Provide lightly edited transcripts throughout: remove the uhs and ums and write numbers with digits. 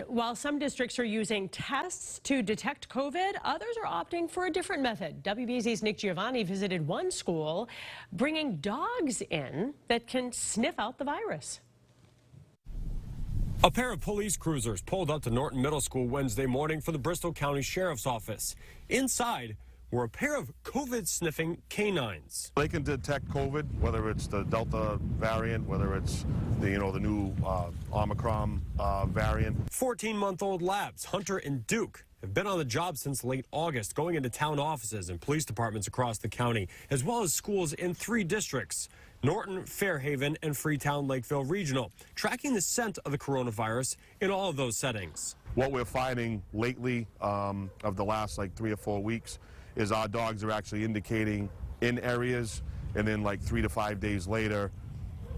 While some districts are using tests to detect COVID, others are opting for a different method. WBZ's Nick Giovanni visited one school bringing dogs in that can sniff out the virus. A pair of police cruisers pulled up to Norton Middle School Wednesday morning for the Bristol County Sheriff's Office. Inside were a pair of COVID sniffing canines. They can detect COVID, whether it's the Delta variant, whether it's the new Omicron variant. 14-month-old labs, Hunter and Duke, have been on the job since late August, going into town offices and police departments across the county, as well as schools in 3 districts: Norton, Fairhaven, and Freetown Lakeville Regional, tracking the scent of the coronavirus in all of those settings. What we're finding lately of the last 3 or 4 weeks is our dogs are actually indicating in areas, and then 3 to 5 days later,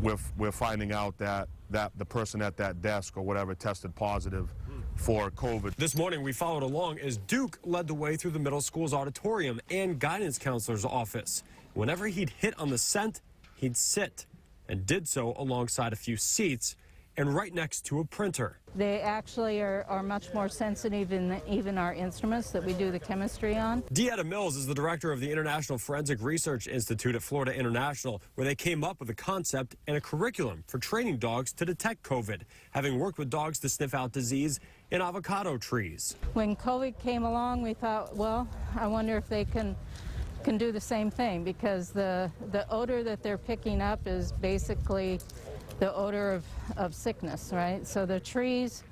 we're finding out that the person at that desk or whatever tested positive for COVID. This morning, we followed along as Duke led the way through the middle school's auditorium and guidance counselor's office. Whenever he'd hit on the scent, he'd sit, and did so alongside a few seats and right next to a printer. They actually are much more sensitive than even our instruments that we do the chemistry on. Deetta Mills is the director of the International Forensic Research Institute at Florida International, where they came up with a concept and a curriculum for training dogs to detect COVID, having worked with dogs to sniff out disease in avocado trees. When COVID came along, we thought, well, I wonder if they can do the same thing, because the odor that they're picking up is basically the odor of sickness, right? So the trees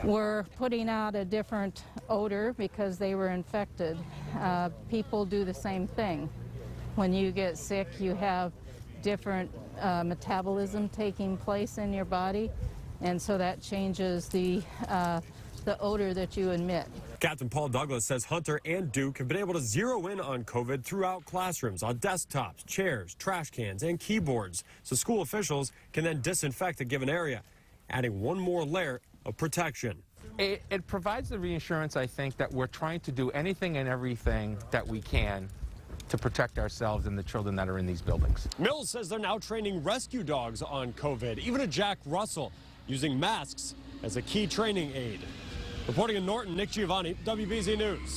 were putting out a different odor because they were infected. People do the same thing. When you get sick, you have different metabolism taking place in your body, and so that changes the odor that you emit. Captain Paul Douglas says Hunter and Duke have been able to zero in on COVID throughout classrooms, on desktops, chairs, trash cans, and keyboards, so school officials can then disinfect a given area, adding one more layer of protection. It provides the reassurance, I think, that we're trying to do anything and everything that we can to protect ourselves and the children that are in these buildings. Mills says they're now training rescue dogs on COVID, even a Jack Russell, using masks as a key training aid. Reporting in Norton, Nick Giovanni, WBZ News.